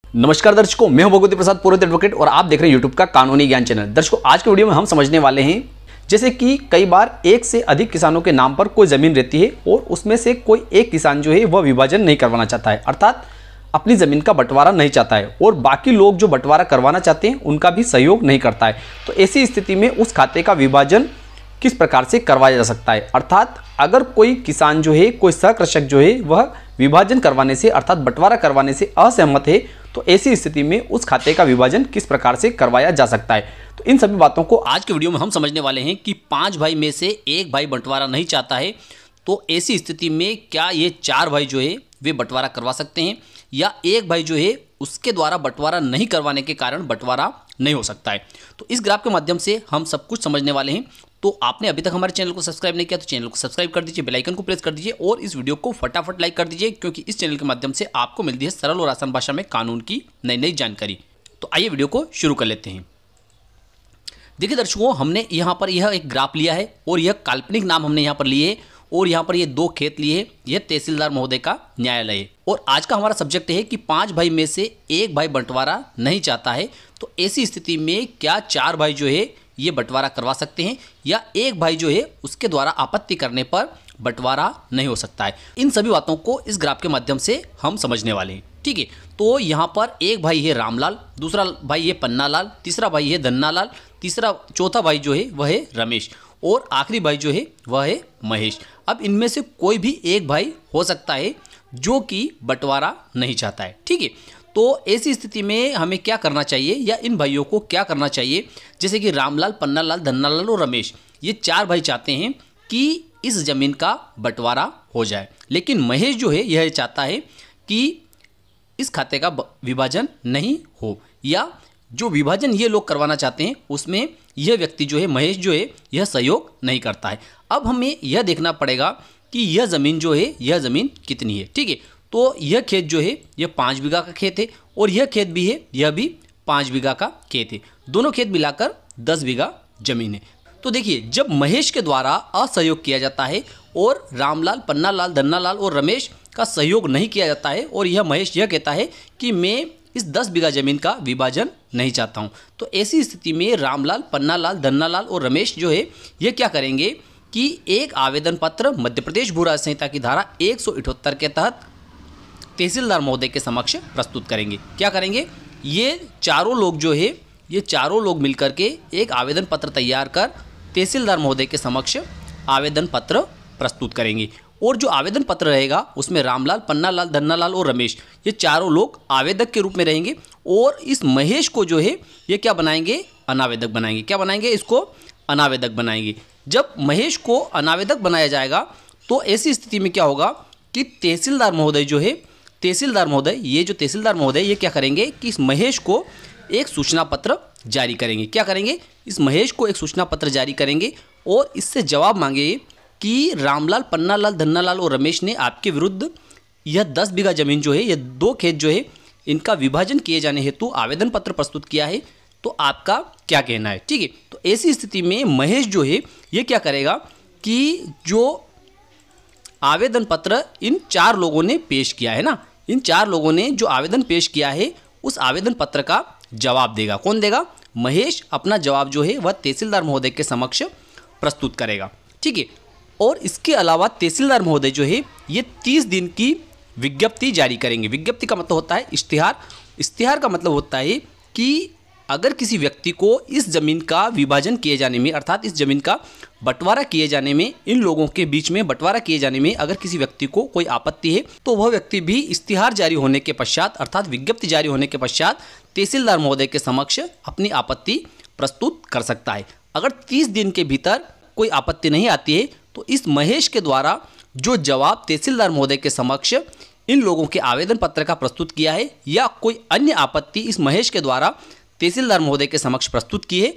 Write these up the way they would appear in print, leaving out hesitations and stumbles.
नमस्कार दर्शकों, मैं हूं भगवती प्रसाद पुरोहित एडवोकेट और आप देख रहे हैं यूट्यूब का कानूनी ज्ञान चैनल। दर्शकों, आज के वीडियो में हम समझने वाले हैं जैसे कि कई बार एक से अधिक किसानों के नाम पर कोई ज़मीन रहती है और उसमें से कोई एक किसान जो है वह विभाजन नहीं करवाना चाहता है, अर्थात अपनी ज़मीन का बंटवारा नहीं चाहता है और बाकी लोग जो बंटवारा करवाना चाहते हैं उनका भी सहयोग नहीं करता है। तो ऐसी स्थिति में उस खाते का विभाजन किस प्रकार से करवाया जा सकता है, अर्थात अगर कोई किसान जो है, कोई सहकृषक जो है वह विभाजन करवाने से अर्थात बंटवारा करवाने से असहमत है, तो ऐसी स्थिति में उस खाते का विभाजन किस प्रकार से करवाया जा सकता है। तो इन सभी बातों को आज के वीडियो में हम समझने वाले हैं कि 5 भाई में से एक भाई बंटवारा नहीं चाहता है, तो ऐसी स्थिति में क्या ये 4 भाई जो है वे बंटवारा करवा सकते हैं या एक भाई जो है उसके द्वारा बंटवारा नहीं करवाने के कारण बंटवारा नहीं हो सकता है। तो इस ग्राफ के माध्यम से हम सब कुछ समझने वाले हैं। तो आपने अभी तक हमारे चैनल को सब्सक्राइब नहीं किया तो चैनल को सब्सक्राइब कर दीजिए, बेल आइकन को प्रेस कर दीजिए और इस वीडियो को फटाफट लाइक कर दीजिए, क्योंकि इस चैनल के माध्यम से आपको मिलती है सरल और आसान भाषा में कानून की नई नई जानकारी। तो आइए वीडियो को शुरू कर लेते हैं। देखिए दर्शकों, हमने यहाँ पर यह एक ग्राफ लिया है और यह काल्पनिक नाम हमने यहाँ पर लिए और यहाँ पर ये 2 खेत लिए। यह तहसीलदार महोदय का न्यायालय है और आज का हमारा सब्जेक्ट है कि 5 भाई में से एक भाई बंटवारा नहीं चाहता है, तो ऐसी स्थिति में क्या 4 भाई जो है ये बंटवारा करवा सकते हैं या एक भाई जो है उसके द्वारा आपत्ति करने पर बंटवारा नहीं हो सकता है। इन सभी बातों को इस ग्राफ के माध्यम से हम समझने वाले हैं। ठीक है, तो यहाँ पर एक भाई है रामलाल, दूसरा भाई है पन्नालाल, तीसरा भाई है धन्नालाल, चौथा भाई जो है वह है रमेश और आखिरी भाई जो है वह है महेश। अब इनमें से कोई भी एक भाई हो सकता है जो कि बंटवारा नहीं चाहता है। ठीक है, तो ऐसी स्थिति में हमें क्या करना चाहिए या इन भाइयों को क्या करना चाहिए, जैसे कि रामलाल, पन्नालाल, धन्नालाल और रमेश, ये 4 भाई चाहते हैं कि इस ज़मीन का बंटवारा हो जाए, लेकिन महेश जो है यह चाहता है कि इस खाते का विभाजन नहीं हो, या जो विभाजन ये लोग करवाना चाहते हैं उसमें यह व्यक्ति जो है महेश जो है यह सहयोग नहीं करता है। अब हमें यह देखना पड़ेगा कि यह ज़मीन जो है यह ज़मीन कितनी है। ठीक है, तो यह खेत जो है यह 5 बीघा का खेत है और यह खेत भी है, यह भी 5 बीघा का खेत है। दोनों खेत मिलाकर 10 बीघा जमीन है। तो देखिए, जब महेश के द्वारा असहयोग किया जाता है और रामलाल, पन्नालाल, धन्नालाल और रमेश का सहयोग नहीं किया जाता है और यह महेश यह कहता है कि मैं इस 10 बीघा जमीन का विभाजन नहीं चाहता हूँ, तो ऐसी स्थिति में रामलाल, पन्नालाल, धन्नालाल और रमेश जो है ये क्या करेंगे कि एक आवेदन पत्र मध्य प्रदेश भू राज्य संहिता की धारा 178 के तहत तहसीलदार महोदय के समक्ष प्रस्तुत करेंगे। क्या करेंगे, ये चारों लोग जो है ये चारों लोग मिलकर के एक आवेदन पत्र तैयार कर तहसीलदार महोदय के समक्ष आवेदन पत्र प्रस्तुत करेंगे और जो आवेदन पत्र रहेगा उसमें रामलाल, पन्नालाल, धन्नालाल और रमेश ये चारों लोग आवेदक के रूप में रहेंगे और इस महेश को जो है ये क्या बनाएंगे, अनावेदक बनाएंगे। क्या बनाएंगे, इसको अनावेदक बनाएंगे। जब महेश को अनावेदक बनाया जाएगा तो ऐसी स्थिति में क्या होगा कि तहसीलदार महोदय जो है ये जो तहसीलदार महोदय ये क्या करेंगे कि इस महेश को एक सूचना पत्र जारी करेंगे। क्या करेंगे, इस महेश को एक सूचना पत्र जारी करेंगे और इससे जवाब मांगेंगे कि रामलाल, पन्नालाल, धन्नालाल और रमेश ने आपके विरुद्ध यह 10 बीघा जमीन जो है, यह 2 खेत जो है इनका विभाजन किए जाने हेतु आवेदन पत्र प्रस्तुत किया है, तो आपका क्या कहना है। ठीक है, तो ऐसी स्थिति में महेश जो है ये क्या करेगा कि जो आवेदन पत्र इन 4 लोगों ने पेश किया है ना, इन 4 लोगों ने जो आवेदन पेश किया है उस आवेदन पत्र का जवाब देगा। कौन देगा, महेश अपना जवाब जो है वह तहसीलदार महोदय के समक्ष प्रस्तुत करेगा। ठीक है, और इसके अलावा तहसीलदार महोदय जो है ये 30 दिन की विज्ञप्ति जारी करेंगे। विज्ञप्ति का मतलब होता है इश्तिहार। इश्तिहार का मतलब होता है कि अगर किसी व्यक्ति को इस ज़मीन का विभाजन किए जाने में अर्थात इस ज़मीन का बंटवारा किए जाने में, इन लोगों के बीच में बंटवारा किए जाने में अगर किसी व्यक्ति को कोई आपत्ति है तो वह व्यक्ति भी इश्तिहार जारी होने के पश्चात अर्थात विज्ञप्ति जारी होने के पश्चात तहसीलदार महोदय के समक्ष अपनी आपत्ति प्रस्तुत कर सकता है। अगर 30 दिन के भीतर कोई आपत्ति नहीं आती है तो इस महेश के द्वारा जो जवाब तहसीलदार महोदय के समक्ष इन लोगों के आवेदन पत्र का प्रस्तुत किया है या कोई अन्य आपत्ति इस महेश के द्वारा तहसीलदार महोदय के समक्ष प्रस्तुत की है,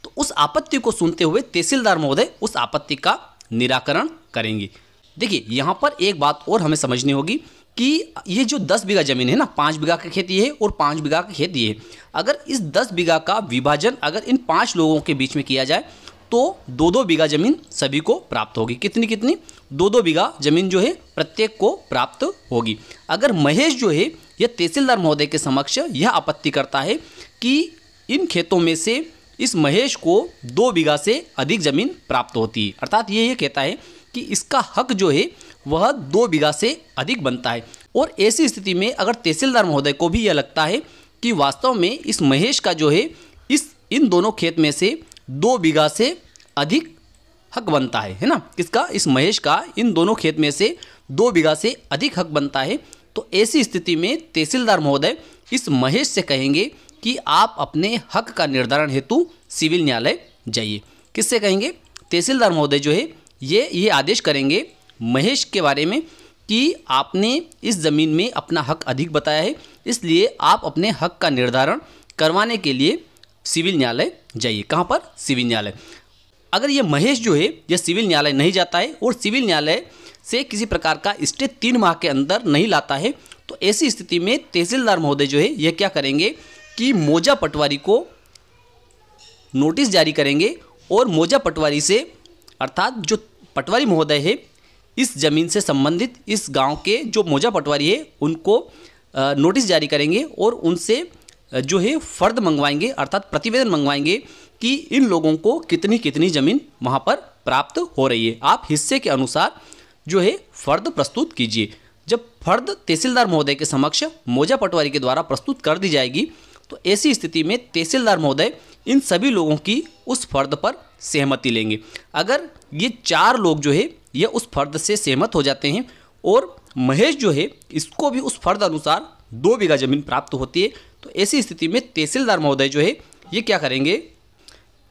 तो उस आपत्ति को सुनते हुए तहसीलदार महोदय उस आपत्ति का निराकरण करेंगे। देखिए, यहाँ पर एक बात और हमें समझनी होगी कि ये जो 10 बीघा जमीन है ना, 5 बीघा का खेत ये है और 5 बीघा का खेत ये है। अगर इस 10 बीघा का विभाजन अगर इन 5 लोगों के बीच में किया जाए तो 2-2 बीघा जमीन सभी को प्राप्त होगी। कितनी 2-2 बीघा जमीन जो है प्रत्येक को प्राप्त होगी। अगर महेश जो है यह तहसीलदार महोदय के समक्ष यह आपत्ति करता है कि इन खेतों में से इस महेश को 2 बीघा से अधिक ज़मीन प्राप्त होती है। अर्थात ये कहता है कि इसका हक जो है वह 2 बीघा से अधिक बनता है। और ऐसी स्थिति में अगर तहसीलदार महोदय को भी यह लगता है कि वास्तव में इस महेश का जो है इन दोनों खेत में से 2 बीघा से अधिक हक बनता है ना, किसका, इस महेश का इन दोनों खेत में से 2 बीघा से अधिक हक बनता है, तो ऐसी स्थिति में तहसीलदार महोदय इस महेश से कहेंगे कि आप अपने हक का निर्धारण हेतु सिविल न्यायालय जाइए। किससे कहेंगे? तहसीलदार महोदय जो है ये आदेश करेंगे महेश के बारे में कि आपने इस ज़मीन में अपना हक अधिक बताया है, इसलिए आप अपने हक का निर्धारण करवाने के लिए सिविल न्यायालय जाइए। कहाँ पर? सिविल न्यायालय। अगर ये महेश जो है यह सिविल न्यायालय नहीं जाता है और सिविल न्यायालय से किसी प्रकार का स्टे 3 माह के अंदर नहीं लाता है, तो ऐसी स्थिति में तहसीलदार महोदय जो है यह क्या करेंगे कि मौजा पटवारी को नोटिस जारी करेंगे और मौजा पटवारी से, अर्थात जो पटवारी महोदय है इस ज़मीन से संबंधित इस गांव के जो मौजा पटवारी है उनको नोटिस जारी करेंगे और उनसे जो है फ़र्द मंगवाएंगे, अर्थात प्रतिवेदन मंगवाएंगे कि इन लोगों को कितनी कितनी ज़मीन वहाँ पर प्राप्त हो रही है। आप हिस्से के अनुसार जो है फ़र्द प्रस्तुत कीजिए। जब फ़र्द तहसीलदार महोदय के समक्ष मौजा पटवारी के द्वारा प्रस्तुत कर दी जाएगी, तो ऐसी स्थिति में तहसीलदार महोदय इन सभी लोगों की उस फ़र्द पर सहमति लेंगे। अगर ये 4 लोग जो है ये उस फ़र्द से सहमत हो जाते हैं और महेश जो है इसको भी उस फ़र्द अनुसार 2 बीघा ज़मीन प्राप्त होती है, तो ऐसी स्थिति में तहसीलदार महोदय जो है ये क्या करेंगे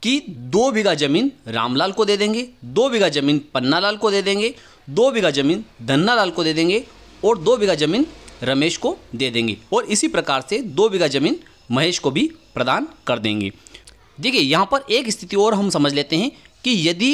कि 2 बीघा ज़मीन रामलाल को दे देंगे, 2 बीघा ज़मीन पन्नालाल को दे देंगे, 2 बीघा ज़मीन धन्नालाल को दे देंगे और 2 बीघा ज़मीन रमेश को दे देंगे और इसी प्रकार से 2 बीघा ज़मीन महेश को भी प्रदान कर देंगे। देखिए यहाँ पर एक स्थिति और हम समझ लेते हैं कि यदि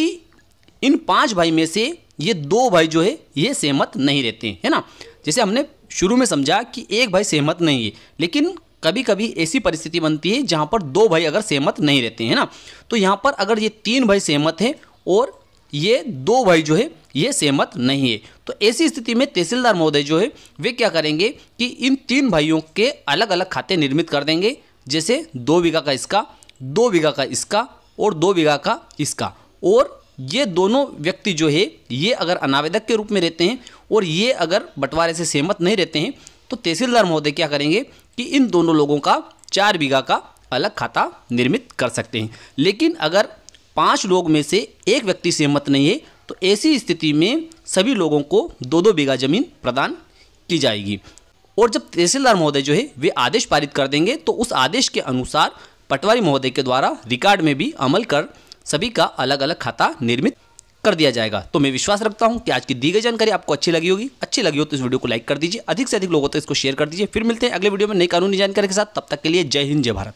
इन 5 भाई में से ये 2 भाई जो है ये सहमत नहीं रहते हैं, है ना। जैसे हमने शुरू में समझा कि एक भाई सहमत नहीं है, लेकिन कभी कभी ऐसी परिस्थिति बनती है जहाँ पर 2 भाई अगर सहमत नहीं रहते हैं ना, तो यहाँ पर अगर ये 3 भाई सहमत हैं और ये 2 भाई जो है ये सहमत नहीं है, तो ऐसी स्थिति में तहसीलदार महोदय जो है वे क्या करेंगे कि इन 3 भाइयों के अलग अलग खाते निर्मित कर देंगे। जैसे 2 बीघा का इसका, 2 बीघा का इसका और 2 बीघा का इसका। और ये दोनों व्यक्ति जो है ये अगर अनावेदक के रूप में रहते हैं और ये अगर बंटवारे से सहमत नहीं रहते हैं, तो तहसीलदार महोदय क्या करेंगे कि इन दोनों लोगों का 4 बीघा का अलग खाता निर्मित कर सकते हैं। लेकिन अगर 5 लोग में से एक व्यक्ति सहमत नहीं है, तो ऐसी स्थिति में सभी लोगों को 2-2 बीघा ज़मीन प्रदान की जाएगी। और जब तहसीलदार महोदय जो है वे आदेश पारित कर देंगे, तो उस आदेश के अनुसार पटवारी महोदय के द्वारा रिकॉर्ड में भी अमल कर सभी का अलग अलग खाता निर्मित कर दिया जाएगा। तो मैं विश्वास रखता हूं कि आज की दी गई जानकारी आपको अच्छी लगी होगी। अच्छी लगी हो तो इस वीडियो को लाइक कर दीजिए, अधिक से अधिक लोगों तक इसको शेयर कर दीजिए। फिर मिलते हैं अगले वीडियो में नई कानूनी जानकारी के साथ। तब तक के लिए जय हिंद, जय भारत।